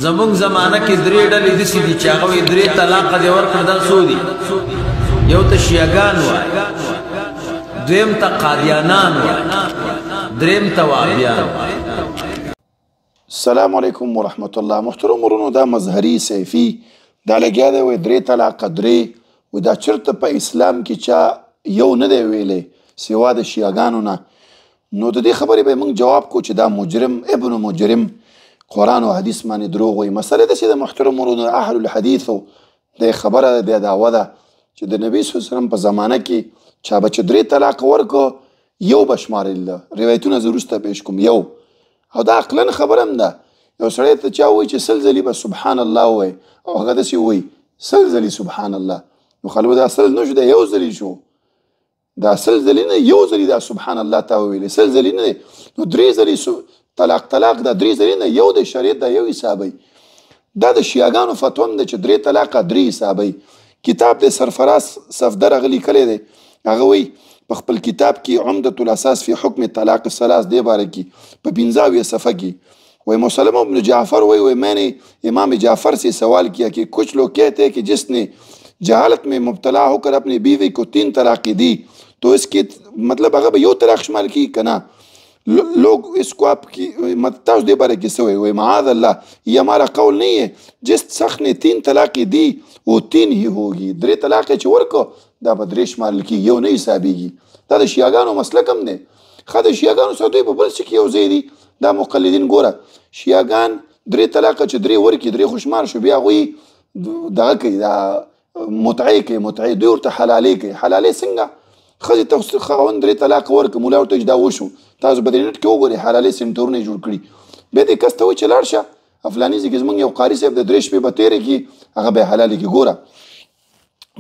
زمونږ زمانه کې درې ډلې داسې دي چې هغه وایي درې طلاقه دې ورکړه دا څو دي؟ یو ته شیعګان وایي، دویم ته قادیانان وایي، دریم ته وهابیان وایي. السلام علیکم ورحمت الله. محترم ورونو، دا مظهري سیفي دا لګیا دی وایي درې طلاقه درې، وایي دا چېرته په اسلام کې چا یو نه دی ویلی سوا د شیعګانو نه. نو د دې خبرې به موږ جواب کو چې دا مجرم ابن مجرم قرآن او حدیث باندې دروغ وایي. مسله داسې د محترم ورونو اهل الحدیثو د خبره د دعوه ده چې د نبي صلی الله علیه وسلم په زمانه کې چا به چې درې طلاق ورکړه یو به شمارل. روایتونه زه وروسته پیش کوم. یو او دا عقلاً خبره هم ده. یو سړی ته چا وایي چې سل ځلې به سبحان الله وایي او هغه داسې وایي سل ځلې سبحان الله، نو خلکو دا سل نه شو، دا یو ځلې شو. دا سل ځلې نه یو ځلې دا سبحان الله ته وویلې، سل ځلې نه دی. نو درې ځلې طلاق دا درې ځلې نه یو د شریعت دا یو حسابوي. دا د شیعګانو فتوا هم ده چې درې طلاقه درې حسابوي. کتاب د سرفراز صفدر هغه لیکلی دی، هغه وایي په خپل کتاب کې عمدة الاساس فی حکم طلاق الثلاث دې باره کې په 15 صفحه کې وہی مسلم ابن جعفر وہی میں نے امام جعفر سے سوال کیا کہ کچھ لوگ کہتے ہیں کہ جس نے جہالت میں مبتلا ہو کر اپنی بیوی کو 3 طلاقیں دی تو اس کی مطلب اگر یو طلاق شمال کی کنا لوگ اس کو آپ کی متاز دے بارے کس ہوئے ہوئے معاذ اللہ، یہ ہمارا قول نہیں ہے. جس شخص نے 3 طلاقیں دی وہ 3 ہی ہوگی. درې طلاقیں چې ورکو دا به 3 شمال کی، یو نه حسابېږي. دا د شیعګانو مسلک هم دی. ښه د شیعګانو سره دوی په بل څه کې یو ځای دي. دا مقلدین ګوره شیعګان 3 طلاقه چې 3 ورکي 3 خو شمار شو، بیا هغوی دغه کوي دا متعې کوي، متعې دوی ورته حلالې کوي. حلالې څنګه؟ ښځې ته خاوند 3 طلاقه ورکړه، مولا ورته چې دا وشو، تاسو به د نټ کې وګورئ حلالې سنټرونه یې جوړ کړي. بیا دې کس ته وایي چې لاړ شه فلاني ځای کې زموږ یو قاري صاحب د 3 شپې به تېرې کړي، هغه به یې حلالې کړي. ګوره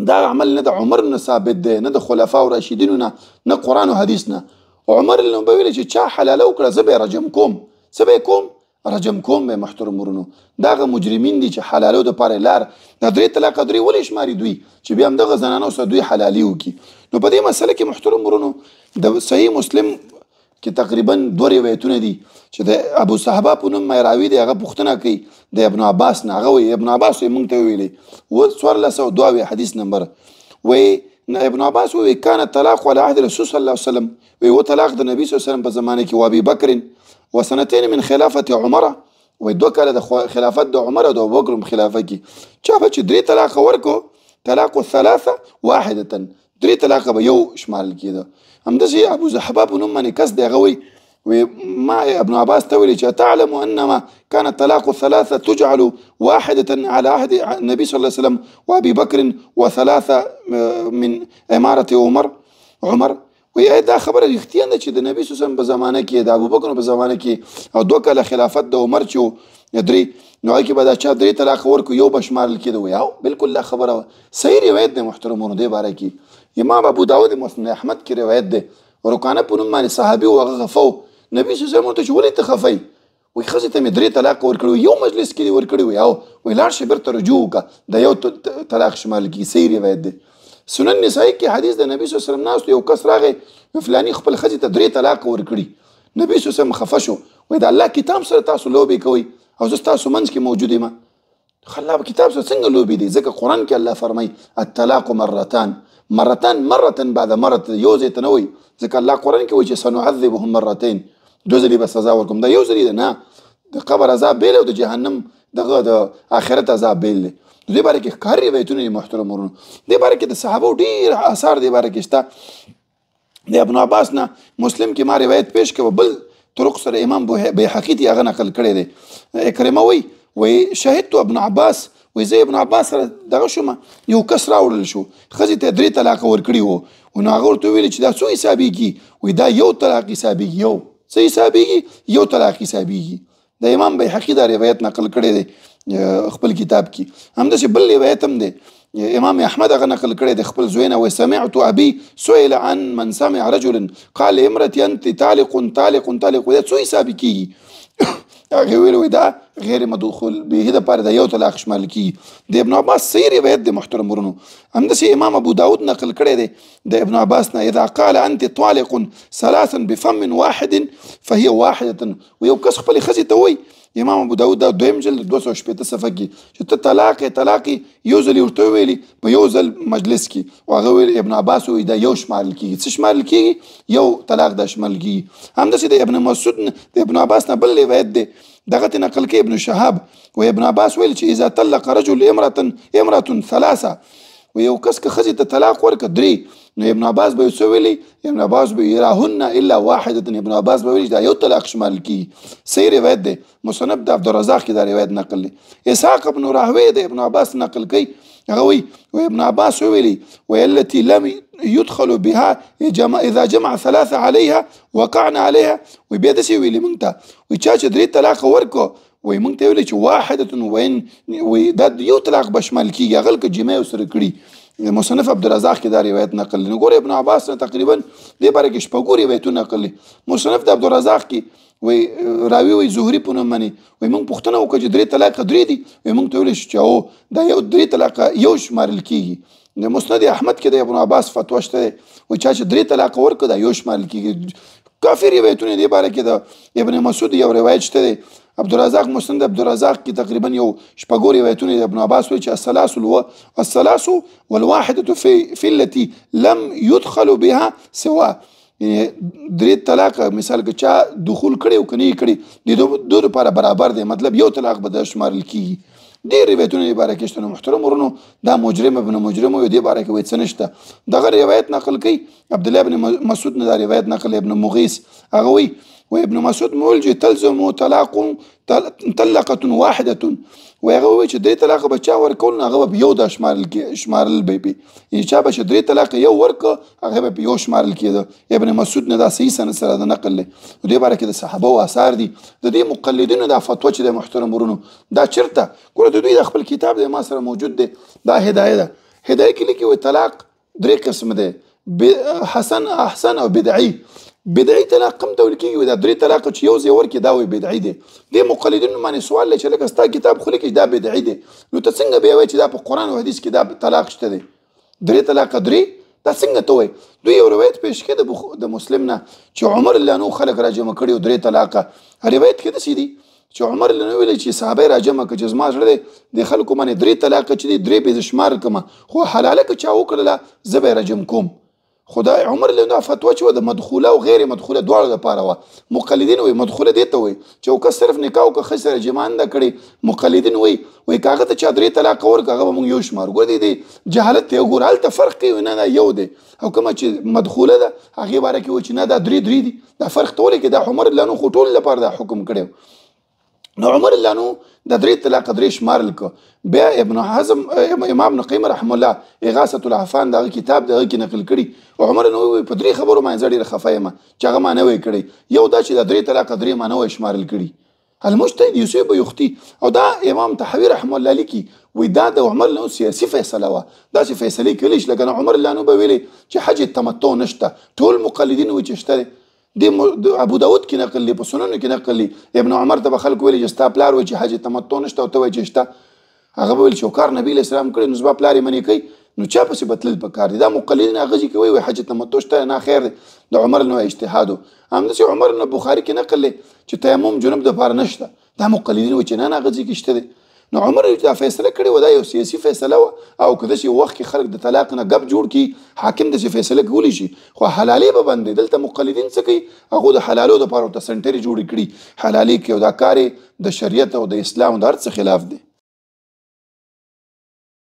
دا عمل نه د عمر نه ثابت دی، نه د خلفاو راشدینو نه، نه قرآن او حدیث نه. عمر نو به ویل چې چا حلاله وکړه زه به یې رجم کوم. څه به یې کوم؟ رجم کوم به. محترم ورونو دا هغه مجرمین دي چې حلالو دپاره لار دا 3 طلاقه 3 ولې شماري دوی چې بیا همدغه زنانو سره دوی حلالي وکړي. نو په دې مسله کې محترم ورونو د صحیح مسلم کې تقریبا 2 روایتونه دي چې د ابو صحابه په نوم راوي دی، هغه پوښتنه کوي د ابن عباس نه. هغه وایي ابن عباس یې موږ ته ویلي 1402 حدیث نمبر وایي ابن عباس وایي کان الطلاق على عهد رسول صلی الله علیه وسلم، وایي و طلاق د نبی صلی الله علیه وسلم په زمانه کې و ابي بکر وسنتين من خلافة عمر، وایي 2 کاله د خلافت د عمر او د ابوبکر خلافت کې چا به چې 3 طلاق ورکو طلاق الثلاثه واحده 3 طلاق به یو شمال کېده. همداسې ابو زحبه په نوم باندې کس دی، هغه وایي ما ابن عباس ته ویلي چې تعلم انما كان الطلاق الثلاثه تجعل واحده على عهد النبي صلى الله عليه وسلم وابي بكر وثلاثه من اماره عمر. وی دا خبره رښتیا ده چې د نبی صلی الله علیه وسلم په زمانه کې د ابوبکر په زمانه کې او 2 کاله خلافت د عمر چې 3 نو هغې کې به دا چا 3 طلاق ورکړو یو به شمارل کېده. وایي او بالکل دا خبره صحیح روایت دی محترمونو. دې باره کې امام ابو داود مسند احمد کې روایت دی، رکانه په نوم باندې صحابي و هغه خفه و. نبي صلی الله علیه وسلم ورته چې ولې ته خفه یې؟ وایي ښځې ته مې 3 طلاق ورکړي، یو مجلس کې دې ورکړي. وایي او وایي لاړ شي بېرته رجوع وکړه د یو طلاق شمارل کېږي. صحیح روایت دی. سنن نسائی کې حدیث د نبی صلی الله علیه وسلم ناست یو کس راغی فلانی خپل ښځې ته 3 طلاق ورکړي. نبی صلی الله علیه وسلم خفه شو، وایي د الله کتاب سره تاسو لوبې کوئ او زه ستاسو منځ کې موجود یم. الله کتاب سره څنګه لوبې دي؟ ځکه قرآن کې الله فرمایي الطلاق مرتان بعد مرة، یو ځای ته نه وایي. ځکه الله قرآن کې وایي چې سنعذبهم مرتين 2 ځلې به سزا ورکوم. دا یو ځلې ده نه، د قبر عذاب بیل او د جهنم دغه د آخرت عذاب بیل دی. دې باره کې ښکار روایتونه دي محترم ورونو. دې باره کې د صحابو ډېر آثار دې باره کې شته. د ابن عباس نه مسلم کې ما روایت پیش کړه، بل طرق سره امام بیهقي تی هغه نقل کړی دی. اکرمه وایي شهدت ابن عباس، وایي زه ابن عباس سره دغه شوم، یو کس راوړل شو ښځې ته 3 طلاقه ورکړي وو. نو هغه ورته ویلي چې دا څو حسابېږي؟ وایي دا یو طلاق حسابېږي. یو څه حسابېږي؟ یو طلاق حسابېږي. د امام بیهقي دا روایت نقل کړی دی خپل کتاب کې. همداسې بل روایت هم دی امام احمد هغه نقل کړی د خپل زوی نه. وایي سمعت ابي سئل عن من سمع رجلا قال امرأتي انت طالق. دا څو حسابې کېږي؟ هغې ویل وایي دا غیر مدخول به دپاره د یو طلاق شمارل کیږي د ابن عباس صحیح روایت د محترم ورونو همداسې امام ابو داود نقل کړی دی د ابن عباس نه اذا قال انت طالق ثلاثا بفم واحد فهي واحده ویو کس خپلې ښځې ته وایي امام ابو داود دا دویم جلد 280 صفحه کې چې ته طلاق یو ځل ورته ویلي په یو ځل مجلس کې او هغه ویل ابن عباس وایي دا یو شمارل کیږي څه شمارل کیږي یو طلاق دا شمارل کیږي همداسې د ابن مسعود د ابن عباس نه بل روایت دی دغه ته نقل کوي ابن شهاب و ابن عباس ویل چې اذا طلق رجل امرأة ثلاثه ویو کس که ښځې ته طلاق ورکړه درې نو ابن عباس به څه ویلي ابن عباس به یراهن الا واحده ابن عباس به ویلي دا یو طلاق شمارل کیږي صحیح روایت دی مصنف د عبدالرزاق کې دا روایت نقل دی اسحاق ابن راهوی د ابن عباس نقل کوي هغه وایي وابن عباس ویلي والتي لم يدخل بها اذا جمع ثلاثه عليها وقعنا عليها وبیا داسې ویلي موږ ته وایي چا چې درې طلاق ورکړو وایي موږ ته ویلي چې واحده وایي دا یو طلاق به شمال کیږي هغه که جمع ورسره کړي مصنف عبدالرزاق کې دا روایت نقل دی ګوره ابن عباس نه تقریبا دې باره کې شپږو روایتونه نقل دي مصنف د عبدالرزاق کې وایي راوي وایي زهري په نوم باندې وایي موږ پوښتنه وکړه چې درې طلاقه درې دي وایي موږ ته ویلی شو چې هو دا یو درې طلاقه یو شمارل کیږي د مسند احمد کې د ابن عباس فتوا شته دی وایي چا چې درې طلاقه ورکړه دا یو شمارل کیږي کافي روایتونه دې باره کې د ابن مسعود یو روایت شته دی عبدالرزاق مسند عبدالرزاق کې تقریبا یو شپږو روایتونه د ابن عباس وایي چې الثلاث والواحده في التي لم يدخل بها سوا درې طلاق مثال که چا دخول کړی او که نه یې کړي د دوی لپاره برابر دی مطلب یو طلاق به دا شمارل کیږي ډېر روایتونه دې باره کې شته نو محترم ورونو دا مجرم ابن مجرم وي دې باره کې وایي څه نشته دغه روایت نقل کوي عبدالله ابن مسعود نه دا روایت نقل ابن مغیث هغه وایي وابن مسعود مولج تلزم طلاق طلقه واحده وهغه وایي چې درې طلاق به چا ورکول نو هغه به یو دا شمارل به یعنې چا به چې درې طلاق یو ورکړه هغه به یو شمارل کېده ابن مسعود نه دا صحیح سند سره د نقل دی نو دې باره کې د صحابه و اثار دي د دې مقلدینو دا فتوا چې د محترم ورونو دا چېرته ګوره د دوی د خپل کتاب دی ما سره موجود دی دا هدایه ده هدایه کې لیکي وایي طلاق درې قسم دی حسن احسن او بدعي بدعي طلاق کوم ته ویل کېږي دا درې طلاق چې یو ځای ورکړي دا وایي بدعي دی دې مقلدینو باندې سوال دی چې لکه ستا کتاب خو لیکي دا بدعي دی نو ته څنګه بیا وایي چې دا په قرآن او حدیث کې دا طلاق شته دی درې طلاق درې دا څنګه ته وایي دوی یو روایت پیش کړي د مسلم نه چې عمر الله نو خلک راجمع کړي درې طلاقه روایت کې داسې دي چې عمر الله نو ویلي چې صحابه راجمع کړي چې زما زړه دی د خلکو باندې درې طلاقه چې دي درې به زه شمار کړم خو حلاله که چا وکړله زه به یې رجم کوم خدای عمر له فتوا چې د مدخوله او غیر مدخوله دواړو لپاره وه مقلدین وایي مدخوله دې ته وایي چې یو کس صرف نکاح وکړه ښځې سره جماع نه ده کړې مقلدین وایي که هغه ته چا درې طلاقه ورکړه هغه به مونږ یو شمار ګوره دې جهالت ته وګوره هلته فرق کوي نه دا یو دی او کومه چې مدخوله ده هغې باره کې وایي چې نه دا درې دي دا فرق ته ولې کې دا عمر الله نو خو ټولو لپاره دا حکم کړی نو عمر الله نو د درې طلاقه درې شمارل که بیا ابن حزم امام ابن قیم رحم الله اغاثة العفان دغه کتاب دغه کې نقل کړي او عمر نو په درې خبرو باندې زه ډېره خفه یم چې هغه ما نه وی کړی یو دا چې د درې طلاقه درې ما نه وی شمارل کړي المجتهد یصیب یخطي او دا امام طحاوي رحم الله لیکي وی دا د عمر نو سیاسي فیصله وه داسې فیصلې کولی شي لکه عمر الله نو به ویلې چې حج تمتع نشته ټول مقلدین وایي چې شته د ابو داود کې نقل دی په سننو کې نقل دی ابن عمر ته به خلکو ویلي چې ستا پلار وایي چې حج تمتع نشته او ته وایي چې شته هغه به ویل چې کار نبي علیه السلام کړی نو زما پلار یې منې کوي نو چا پسې به تلل پکار دي دا مقلدین هغه ځي کوي وایي حج تمتع شته نه خیر دی د عمر نو اجتهاد همداسې عمر نو بخاري کې نقل دی چې تیمم جنوب دپاره نشته دا مقلدین وایي چې نه هغه ځي کې شته دی نو عمر دا فیصله کړې وه دا یو سیاسي فیصله وه او که داسې وخت کې خلک د طلاق نه ګپ جوړ کړي حاکم داسې فیصله کولی شي خو حلالې به بند دی دلته مقلدین څه کوي هغو د حلالو دپاره ورته سنټرې جوړې کړي حلالې کوي او دا کار د شریعت او د اسلام د هر څه خلاف دی